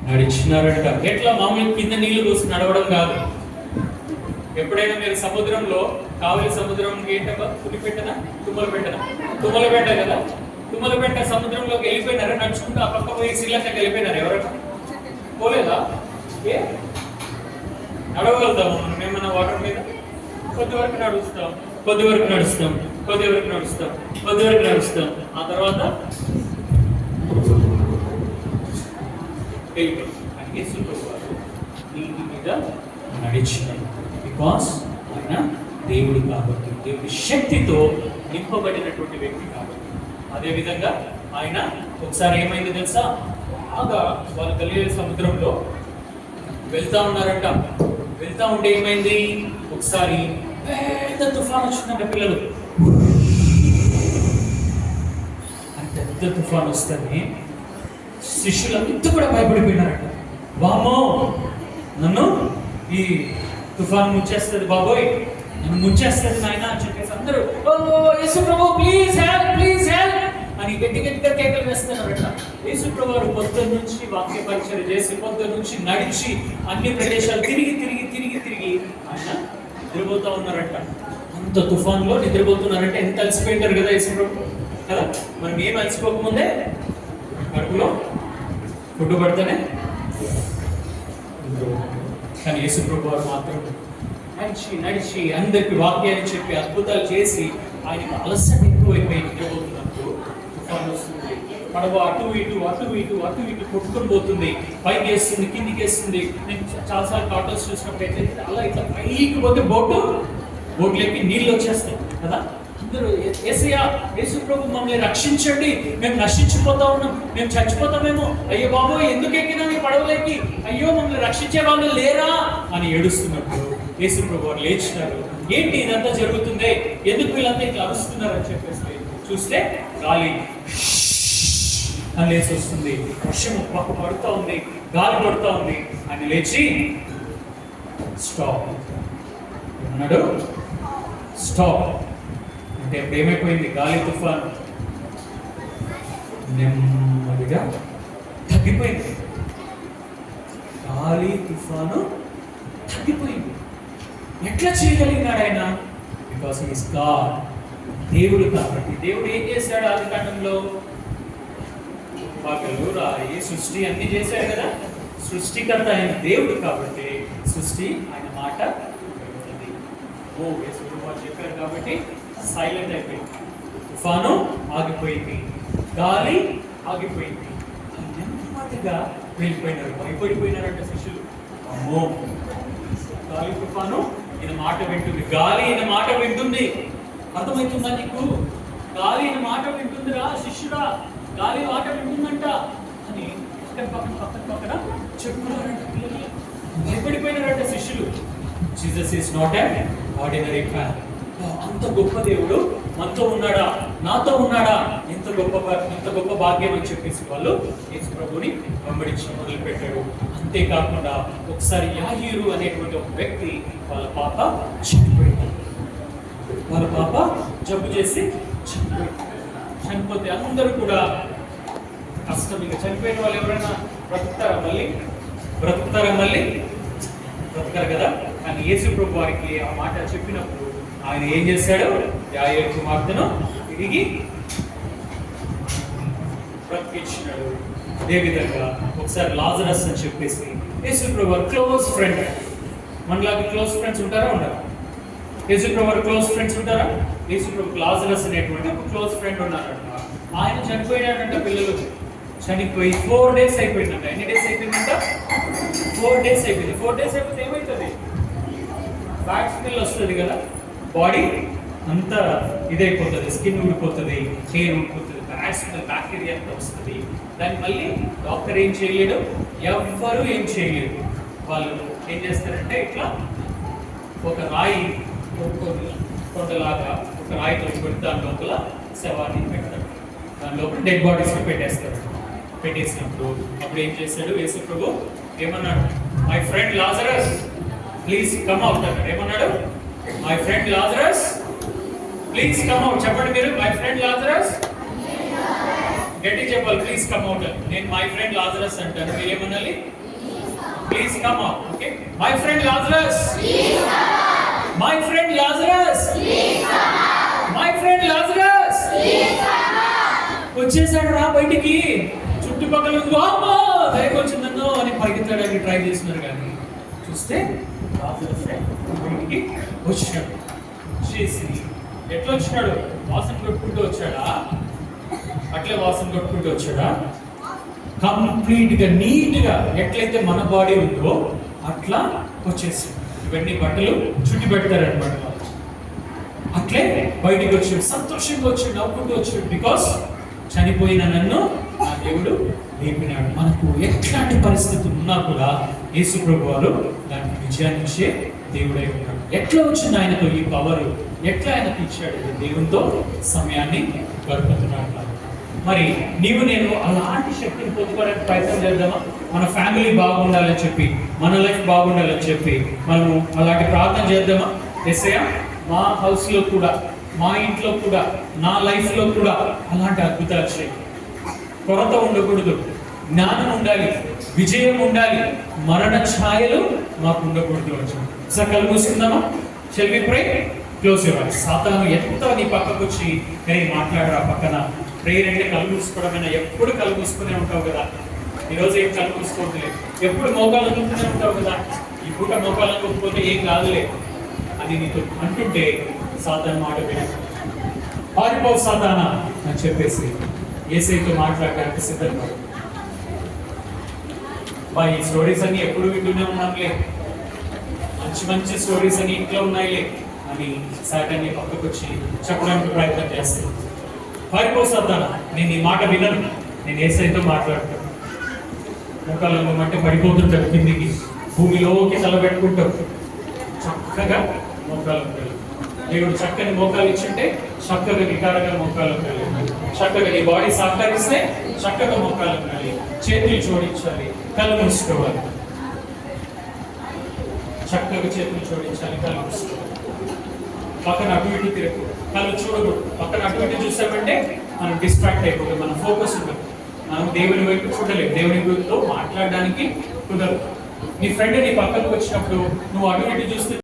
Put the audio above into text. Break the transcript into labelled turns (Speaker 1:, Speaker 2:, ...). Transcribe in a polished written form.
Speaker 1: నడిచినారంట. ఎట్లా మామూలు కింద నీళ్లు పోసి నడవడం కాదు. ఎప్పుడైనా మీరు సముద్రంలో, కావలి సముద్రం ఏంటబ్బా, పులిపెట్టనా తుమ్మలపెట్ట కదా, తుమ్మలపెట్ట సముద్రంలోకి వెళ్ళిపోయినారా నడుచుకుంటూ? ఆ పక్క పోయి శ్రీలంకకి వెళ్ళిపోయినారు ఎవరైనా? పోలేదా? ఏ నడవగలుగుతాము మనం ఏమన్నా వాటర్ మీద? కొద్ది వరకు నడుస్తాం, ఆ తర్వాత నీటి మీద నడిచినాడు. బికాస్ ఆయన దేవుడు కాబట్టి, దేవుడి శక్తితో నింపబడినటువంటి వ్యక్తి కాబట్టి. అదేవిధంగా ఆయన ఒకసారి ఏమైంది తెలుసా? బాగా వాళ్ళ గలిలయ సముద్రంలో వెళ్తా ఉన్నారంట. వెళ్తా ఉంటే ఏమైంది? ఒకసారి పెద్ద తుఫాన్ వచ్చిందంట. పిల్లలు పెద్ద తుఫాన్ వస్తుంది. శిష్యులంతా కూడా భయపడిపోయినారంట. వామో, నన్ను ఈ తుఫాన్ ముంచేస్తుంది బాబోయ్, నన్ను ముంచేస్తుంది నాయన అని చెప్పేసి అందరూ ఓ యేసు ప్రభు ప్లీజ్ హెల్ప్ అని గట్టిగా కేకలు వేస్తున్నారట. యేసు ప్రభు వారు పొద్దున్న నుంచి వాక్య పరిచయం చేసి, పొద్దున్న నుంచి నడిచి అన్ని ప్రదేశాలు తిరిగి ఆయన నిద్రపోతా ఉన్నారంట. అంత తుఫాన్లో నిద్రపోతున్నారంటే ఎంత అలసిపోయింటారు కదా యేసు ప్రభు కదా. మనం ఏం అలసిపోకముందే కడుపులో ఫుడ్ పడితేనే, కానీ యేసు ప్రభు వారు మాత్రం నడిచి అందరికి వాక్యాన్ని చెప్పి అద్భుతాలు చేసి ఆయనకు అలసట ఎక్కువైపోయి నిద్రపోతున్నప్పుడు తుఫాన్ వస్తుంది. పడవ అటు ఇటు కొట్టుకొని పోతుంది. పైకి వేస్తుంది, కిందికి వేస్తుంది. నేను చాలాసార్లు ఆటోస్ చూసినప్పుడు అయితే అలా ఇట్లా పైకి పోతే బోట్లోకి నీళ్ళు వచ్చేస్తాయి కదా. అందరూ యేసయ్యా, యేసు ప్రభు మమ్మల్ని రక్షించండి, మేము నశించిపోతా ఉన్నాం, మేము చచ్చిపోతామేమో, అయ్యో బాబోయ్ ఎందుకు ఎక్కినాం ఈ పడవలోకి, అయ్యో మమ్మల్ని రక్షించే వాళ్ళు లేరా అని ఏడుస్తున్నప్పుడు యేసు ప్రభు వారు లేచినారు. ఏంటి ఇదంతా జరుగుతుంది, ఎందుకు వీళ్ళంతా ఇట్లా అరుస్తున్నారు అని చెప్పేసి చూస్తే గాలి అని లేచి వస్తుంది. వర్షం పడుతూ ఉంది, గాలి పడుతూ ఉంది. అని లేచి స్టాప్ అన్నాడు. స్టాప్ అంటే ఇప్పుడు ఏమైపోయింది? గాలి తుఫాను నెమ్మదిగా తగ్గిపోయింది. గాలి తుఫాను తగ్గిపోయింది. ఎట్లా చేయగలిగినాడు ఆయన? బికాస్ ఈస్ గాడ్, దేవుడు కాబట్టి. దేవుడు ఏం చేశాడు ఆదికాండంలో? పగలు రాయి సృష్టి అన్ని చేశాడు కదా. సృష్టికర్త ఆయన దేవుడు కాబట్టి సృష్టి ఆయన మాట చెప్పారు కాబట్టి సైలెంట్ అయిపోయింది. తుఫాను ఆగిపోయింది, గాలి ఆగిపోయింది. నెమ్మదిగా వెళ్ళిపోయినారు. భయపడిపోయినారంట శిష్యులు. అమ్మో, గాలి తుఫాను ఈయన మాట వింటుంది, గాలి ఈయన మాట వింటుంది. అర్థమవుతుందా నీకు? గాలి ఈయన మాట వింటుందిరా శిష్యుడా, గాలి మాట వింటుందంట అని పక్కన చెప్పుకున్నారంట పిల్లలు. భయపడిపోయినారంట శిష్యులు. Jesus is not an ordinary man. అంత గొప్ప దేవుడు మనతో ఉన్నాడా, నాతో ఉన్నాడా, ఎంత గొప్ప భాగ్యం అని చెప్పేసి వాళ్ళు యేసు ప్రభుని వెంబడించడం మొదలుపెట్టాడు. అంతేకాకుండా ఒకసారి యాయీరు అనేటువంటి ఒక వ్యక్తి వాళ్ళ పాప చనిపోయింది. వాళ్ళ పాప జబ్బు చేసి చనిపోతే అందరూ కూడా కష్టం. ఇక చనిపోయిన వాళ్ళు ఎవరైనా బ్రతుకుతారా మళ్ళీ బ్రతుకారు కదా. కానీ యేసు ప్రభు వారికి ఆ మాట చెప్పినప్పుడు ఆయన ఏం చేశాడు? యాయీరు కుమార్తెను తిరిగి బ్రతికించినాడు. అదేవిధంగా ఒకసారి లాజరస్ అని చెప్పేసి యేసు ప్రభు వారు క్లోజ్ ఫ్రెండ్. మనలాగా క్లోజ్ ఫ్రెండ్స్ ఉంటారా? ఉండరా? యేసు ప్రభు వారు క్లోజ్ ఫ్రెండ్స్ ఉంటారా? యేసు ప్రభు లాజరస్ అనేటువంటి ఒక క్లోజ్ ఫ్రెండ్ ఉన్నారంట. ఆయన చనిపోయాడంట. పిల్లలు చనిపోయి 4 days అయిపోయిందంట. ఎన్ని డేస్ అయిపోయిందంట? 4 days అయిపోయింది. 4 days అయిపోతే ఏమవుతుంది? ఫ్యాట్ స్మెల్ వస్తుంది కదా, బాడీ అంతా ఇదైపోతుంది, స్కిన్ ఊడిపోతుంది, హెయిర్ ఊడిపోతుంది, బ్యాడ్ స్మెల్, బ్యాక్టీరియా అంతా వస్తుంది. దాన్ని మళ్ళీ డాక్టర్ ఏం చేయలేడు, ఎవ్వరూ ఏం చేయలేడు. వాళ్ళు ఏం చేస్తారంటే ఇట్లా ఒక రాయి కొండలాగా ఒక రాయితో పెట్టి దాని లోపల శవాన్ని పెడతాడు. దాని లోపల డెడ్ బాడీస్ పెట్టేస్తాడు. పెట్టేసినప్పుడు అప్పుడు ఏం చేశాడు యేసు ప్రభు? ఏమన్నాడు? My friend Lazarus please come out అన్నాడు. ఏమన్నాడు? My friend Lazarus please come out. చెప్పండి మీరు, మై ఫ్రెండ్ లాజరస్ గట్టి చెప్పాలి, ప్లీజ్ కమ్ అవుట్. నేను మై ఫ్రెండ్ లాజరస్ అంటాను, మీరేమనాలి? Please come out. Okay, my friend Lazarus, my friend Lazarus, my friend Lazarus వచ్చేసాడు రా బయటికి. చుట్టుపక్కల దయకు వచ్చిందన్నో అని పరిగెత్తడానికి ట్రై చేస్తున్నారు, కానీ చూస్తే లాజరస్ బయటికి వచ్చాడు. చేసి ఎట్లా వచ్చినాడు? వాసన కొట్టుకుంటూ వచ్చాడా? అట్లే వాసన కొట్టుకుంటూ వచ్చాడా? కంప్లీట్ గా నీట్ గా ఎట్లయితే మన బాడీ ఉందో అట్లా వచ్చేసి ఇవన్నీ బట్టలు చుట్టి పెడతారనమాట. అట్లే బయటికి వచ్చాడు, సంతోషంగా వచ్చాడు, నవ్వుకుంటూ వచ్చాడు. బికాస్ చనిపోయిన నన్ను నా దేవుడు లేపినాడు. మనకు ఎట్లాంటి పరిస్థితి ఉన్నా కూడా యేసు ప్రభు వారు దానికి విజయాన్ని ఇచ్చే దేవుడై ఉన్నాడు. ఎట్లా వచ్చింది ఆయనతో ఈ పవర్? ఎట్లా ఆయనకు ఇచ్చాడు? దేవునితో సమయాన్ని గడుపుతున్నాడు. మరి నీవు నేను అలాంటి శక్తిని పొందుకోవడానికి ప్రయత్నం చేద్దామా? మన ఫ్యామిలీ బాగుండాలని చెప్పి, మన లైఫ్ బాగుండాలని చెప్పి మనము అలాంటి ప్రార్థన చేద్దామా? యేసయ్యా, మా హౌస్లో కూడా, మా ఇంట్లో కూడా, నా లైఫ్లో కూడా అలాంటి అద్భుతాలు చేయి. కొరత ఉండకూడదు, జ్ఞానం ఉండాలి, విజయం ఉండాలి, మరణ ఛాయలు మాకు ఉండకూడదు. ఒకసారి కళ్ళు మూసుకుందామా? Shall we pray? Close your eyes. సాతాను ఎంత నీ పక్కకు వచ్చి కానీ మాట్లాడరా పక్కన. ప్రేయర్ అంటే కళ్ళు మూసుకోవడమైనా, ఎప్పుడు కళ్ళు మూసుకునే ఉంటావు కదా. ఈరోజు ఏం కళ్ళు మూసుకోవట్లేదు, ఎప్పుడు మోకాలు అనుకుంటూనే ఉంటావు కదా. ఈ పూట మోకాలు అనుకోకపోతే ఏం కాదులే అని నీతో అంటుంటే సాతాను మాట విన, పారిపో సాతానా అని చెప్పేసి యేసయ్యతో మాట్లాడడానికి సిద్ధపడు. ఈ స్టోరీస్ అన్ని ఎప్పుడు వింటూనే ఉన్నాంలే, మంచి మంచి స్టోరీస్ అని ఇంట్లో ఉన్నాయిలే అని సాతాన్ని పక్కకు వచ్చి చెప్పడానికి ప్రయత్నం చేస్తాను. పారిపో సాతానా, నేను ఈ మాట వినను, నేను యేసయ్యతో మాట్లాడతాను. మోకాళ్ళలో అంటే పడిపోతుంటారు కిందికి, భూమిలోకి తలబెట్టుకుంటారు. చక్కగా మోకాలు దేవుడు చక్కని మోకాలు ఇచ్చింటే చక్కగా నికారంగా మోకాలు కలిగి, చక్కగా నీ బాడీ సహకరిస్తే చక్కగా మోకాలు కలిగి, చేతులు జోడించాలి, కళ్ళు మూసుకోవాలి. చక్కగా చేతులు జోడించాలి, కళ్ళు మూసుకోవాలి. పక్కన అటు ఇటు తిరగదు, కళ్ళు చూడకూడదు. పక్కన అటు ఇటు చూసామంటే మనం డిస్ట్రాక్ట్ అయిపోతుంది, మన ఫోకస్ ఉండదు, మనం దేవుని వైపు చూడలేదు, దేవుని వైపుతో మాట్లాడడానికి కుదరదు. నీ ఫ్రెండ్ నీ పక్కకు వచ్చినప్పుడు నువ్వు అటు ఇటు చూస్తే